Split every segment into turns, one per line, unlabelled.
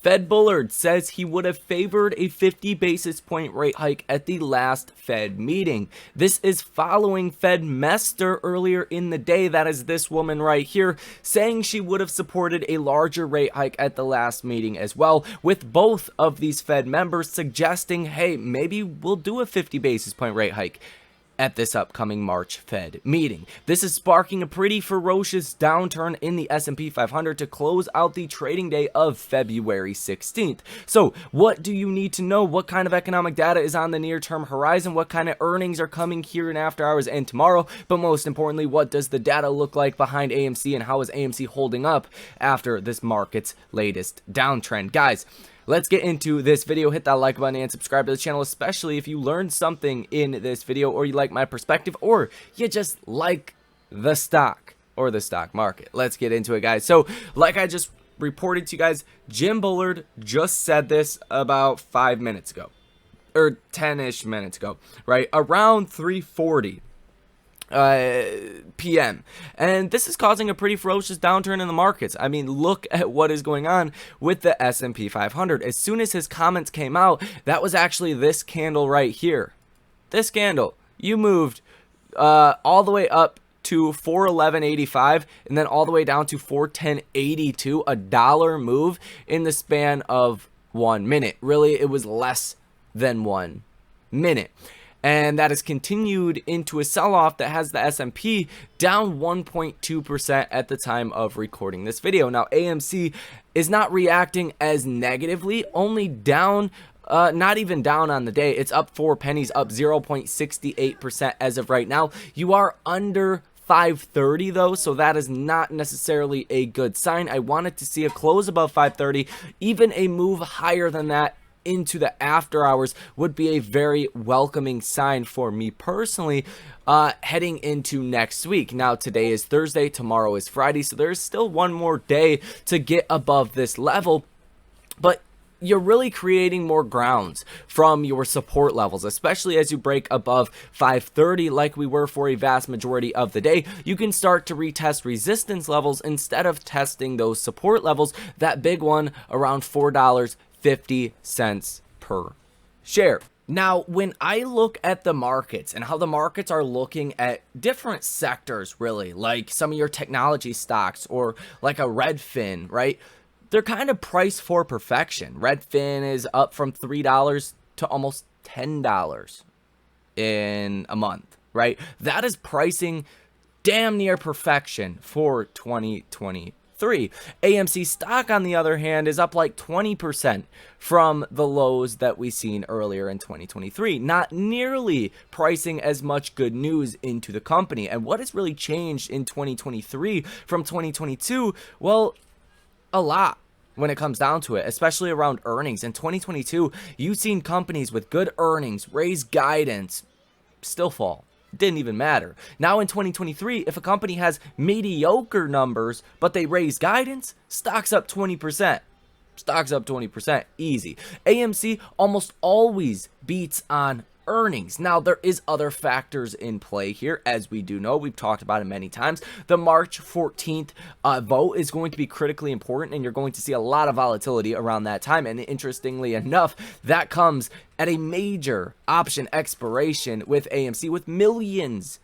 Fed Bullard says he would have favored a 50 basis point rate hike at the last Fed meeting. This is following Fed Mester earlier in the day, that is this woman right here, saying she would have supported a larger rate hike at the last meeting as well, with both of these Fed members suggesting, hey, maybe we'll do a 50 basis point rate hike at this upcoming March Fed meeting. This is sparking a pretty ferocious downturn in the S&P 500 to close out the trading day of February 16th. So what do you need to know? What kind of economic data is on the near-term horizon? What kind of earnings are coming here in after hours and tomorrow? But most importantly, what does the data look like behind AMC, and how is AMC holding up after this market's latest downtrend? Guys, let's get into this video. Hit that like button and subscribe to the channel, especially if you learned something in this video, or you like my perspective, or you just like the stock or the stock market. Let's get into it, guys. So like I just reported to you guys, Jim Bullard just said this about 5 minutes ago, or 10-ish minutes ago, right? Around 3:40 p.m. and this is causing a pretty ferocious downturn in the markets. I mean, look at what is going on with the S&P 500. As soon as his comments came out, that was actually this candle right here. This candle, you moved all the way up to 411.85 and then all the way down to 410.82, a dollar move in the span of 1 minute. Really, it was less than 1 minute. And that has continued into a sell-off that has the S&P down 1.2% at the time of recording this video. Now, AMC is not reacting as negatively, only down, not even down on the day. It's up 4 pennies, up 0.68% as of right now. You are under 530 though, so that is not necessarily a good sign. I wanted to see a close above 530, even a move higher than that into the after hours would be a very welcoming sign for me personally, heading into next week. Now, today is Thursday, tomorrow is Friday, so there's still one more day to get above this level, but you're really creating more grounds from your support levels, especially as you break above 530 like we were for a vast majority of the day. You can start to retest resistance levels instead of testing those support levels. That big one around $4.50 per share. Now, when I look at the markets and how the markets are looking at different sectors, really, like some of your technology stocks or like a Redfin, right? They're kind of priced for perfection. Redfin is up from $3 to almost $10 in a month, right? That is pricing damn near perfection for 2023. AMC stock, on the other hand, is up like 20% from the lows that we seen earlier in 2023. Not nearly pricing as much good news into the company. And what has really changed in 2023 from 2022? Well, a lot when it comes down to it, especially around earnings. In 2022, you've seen companies with good earnings raise guidance, still fall. Didn't even matter. Now in 2023, if a company has mediocre numbers but they raise guidance, stock's up 20%. Stock's up 20%, easy. AMC almost always beats on earnings. Now, there is other factors in play here, as we do know. We've talked about it many times. The March 14th vote is going to be critically important, and you're going to see a lot of volatility around that time. And interestingly enough, that comes at a major option expiration with AMC, with millions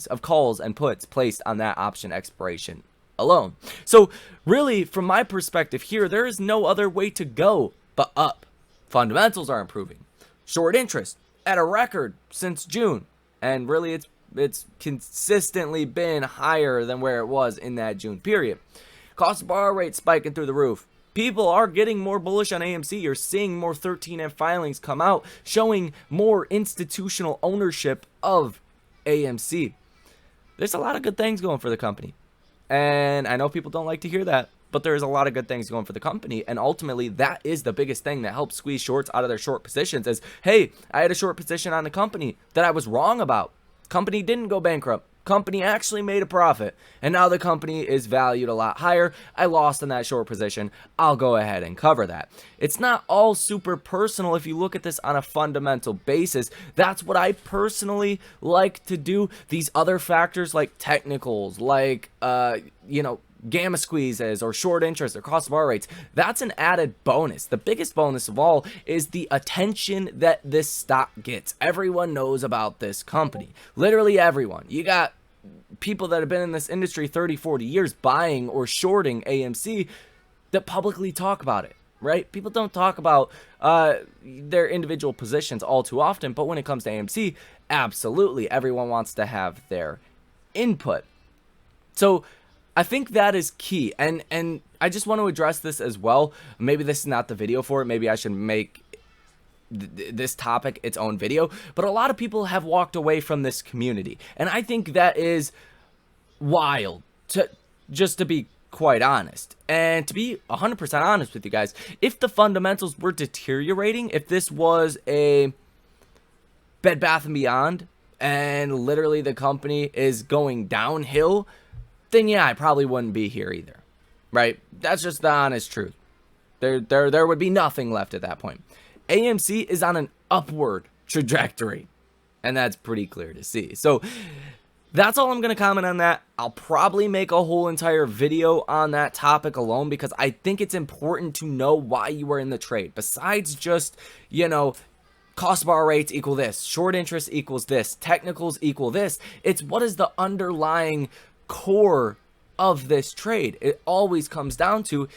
of calls and puts placed on that option expiration alone. So really, from my perspective here, there is no other way to go but up. Fundamentals are improving. Short interest at a record since June, and really it's consistently been higher than where it was in that June period. Cost of borrow rate spiking through the roof. People are getting more bullish on AMC. You're seeing more 13F filings come out showing more institutional ownership of AMC. There's a lot of good things going for the company, and I know people don't like to hear that, but there's a lot of good things going for the company, and ultimately that is the biggest thing that helps squeeze shorts out of their short positions. Is, hey, I had a short position on the company that I was wrong about. Company didn't go bankrupt. Company actually made a profit, and now the company is valued a lot higher. I lost in that short position. I'll go ahead and cover that. It's not all super personal if you look at this on a fundamental basis. That's what I personally like to do. These other factors like technicals, like gamma squeezes or short interest or cost of borrow rates, that's an added bonus. The biggest bonus of all is the attention that this stock gets. Everyone knows about this company. Literally everyone. You got people that have been in this industry 30, 40 years buying or shorting AMC that publicly talk about it, right? People don't talk about their individual positions all too often, but when it comes to AMC, absolutely everyone wants to have their input. So I think that is key, and I just want to address this as well. Maybe this is not the video for it. Maybe I should make this topic its own video, but a lot of people have walked away from this community, and I think that is wild, to be quite honest. And to be 100% honest with you guys, if the fundamentals were deteriorating, if this was a Bed Bath & Beyond and literally the company is going downhill, then yeah, I probably wouldn't be here either, right? That's just the honest truth. There would be nothing left at that point. AMC is on an upward trajectory, and that's pretty clear to see. So that's all I'm going to comment on that. I'll probably make a whole entire video on that topic alone, because I think it's important to know why you are in the trade. Besides just, you know, cost of borrow rates equal this, short interest equals this, technicals equal this. It's what is the underlying core of this trade. It always comes down to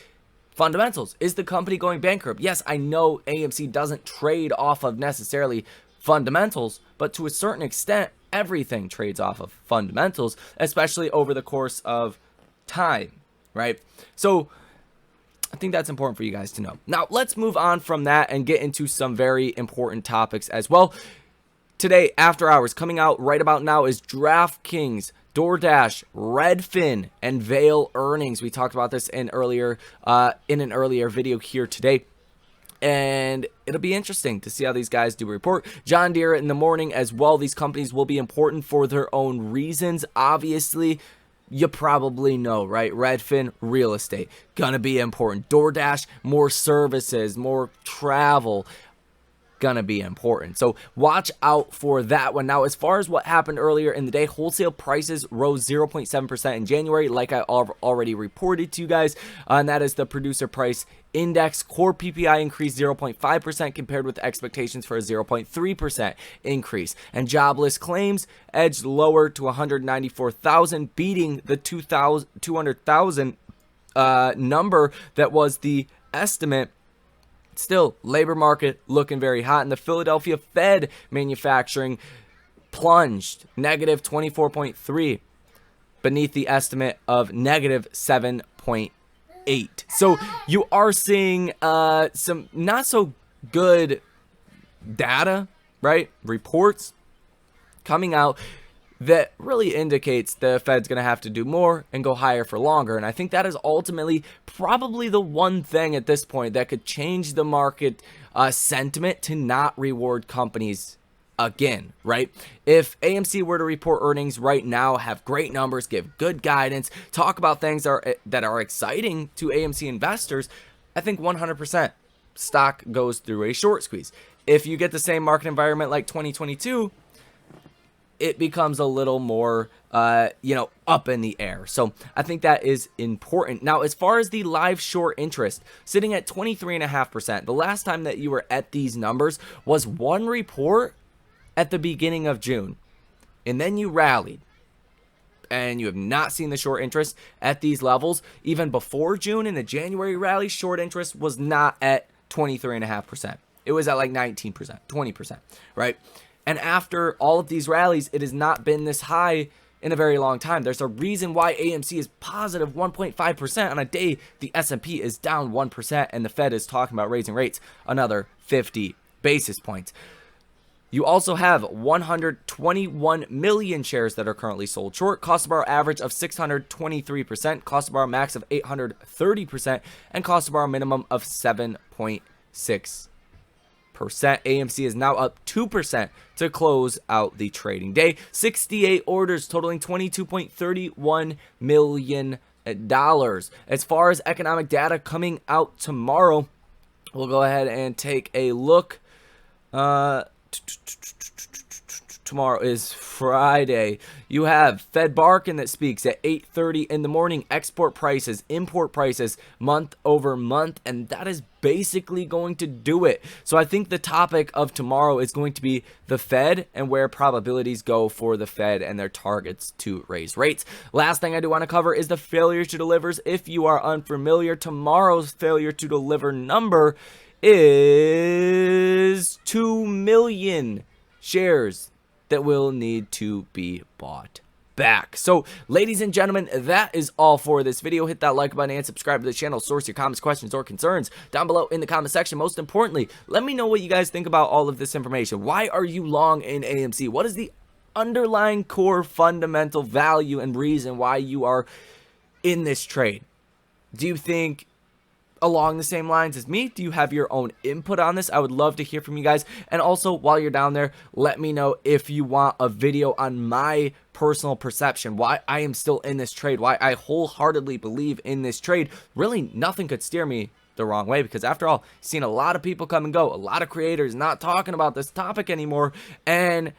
fundamentals. Is the company going bankrupt? Yes, I know AMC doesn't trade off of necessarily fundamentals, but to a certain extent, everything trades off of fundamentals, especially over the course of time, right? So I think that's important for you guys to know. Now, let's move on from that and get into some very important topics as well. Today, after hours, coming out right about now is DraftKings, DoorDash, Redfin, and Vail earnings. We talked about this in an earlier video here today, and it'll be interesting to see how these guys do report. John Deere in the morning as well. These companies will be important for their own reasons. Obviously, you probably know, right? Redfin, real estate, gonna be important. DoorDash, more services, more travel, gonna be important. So watch out for that one. Now, as far as what happened earlier in the day, wholesale prices rose 0.7% in January, like I already reported to you guys, and that is the producer price index. Core PPI increased 0.5% compared with expectations for a 0.3% increase, and jobless claims edged lower to 194,000, beating the 200,000 number that was the estimate. Still, labor market looking very hot, and the Philadelphia Fed manufacturing plunged negative 24.3 beneath the estimate of negative 7.8. So you are seeing some not so good data, right? Reports coming out that really indicates the Fed's going to have to do more and go higher for longer. And I think that is ultimately probably the one thing at this point that could change the market sentiment to not reward companies again, right? If AMC were to report earnings right now, have great numbers, give good guidance, talk about things that are exciting to AMC investors, I think 100% stock goes through a short squeeze. If you get the same market environment like 2022, it becomes a little more, up in the air. So I think that is important. Now, as far as the live short interest, sitting at 23.5%, the last time that you were at these numbers was one report at the beginning of June, and then you rallied. And you have not seen the short interest at these levels. Even before June, in the January rally, short interest was not at 23.5%. It was at like 19%, 20%, right? And after all of these rallies, it has not been this high in a very long time. There's a reason why AMC is positive 1.5% on a day the S&P is down 1%, and the Fed is talking about raising rates another 50 basis points. You also have 121 million shares that are currently sold short, cost of borrow average of 623%, cost of borrow max of 830%, and cost of borrow minimum of 7.6%. AMC is now up 2% to close out the trading day. 68 orders totaling $22.31 million. As far as economic data coming out tomorrow, we'll go ahead and take a look. tomorrow is Friday. You have Fed Barkin that speaks at 8:30 in the morning. Export prices, import prices, month over month, and that is basically going to do it. So I think the topic of tomorrow is going to be the Fed and where probabilities go for the Fed and their targets to raise rates. Last thing I do want to cover is the failure to delivers. If you are unfamiliar, tomorrow's failure to deliver number is 2 million shares that will need to be bought back. So, ladies and gentlemen, that is all for this video. Hit that like button and subscribe to the channel. Source your comments, questions, or concerns down below in the comment section. Most importantly, let me know what you guys think about all of this information. Why are you long in AMC? What is the underlying core fundamental value and reason why you are in this trade? Do you think along the same lines as me? Do you have your own input on this? I would love to hear from you guys. And also, while you're down there, let me know if you want a video on my personal perception, why I am still in this trade, why I wholeheartedly believe in this trade. Really, nothing could steer me the wrong way, because after all, seen a lot of people come and go, a lot of creators not talking about this topic anymore, and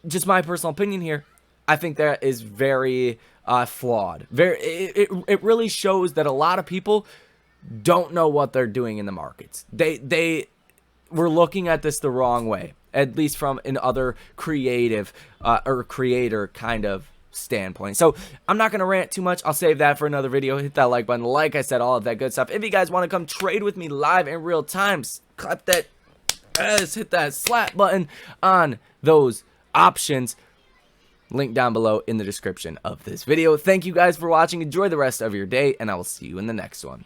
just my personal opinion here, I think that is very flawed. It really shows that a lot of people don't know what they're doing in the markets. They were looking at this the wrong way, at least from an other creative or creator kind of standpoint. So I'm not going to rant too much. I'll save that for another video. Hit that like button. Like I said, all of that good stuff. If you guys want to come trade with me live in real time, clap that ass, hit that slap button on those options. Link down below in the description of this video. Thank you guys for watching. Enjoy the rest of your day, and I will see you in the next one.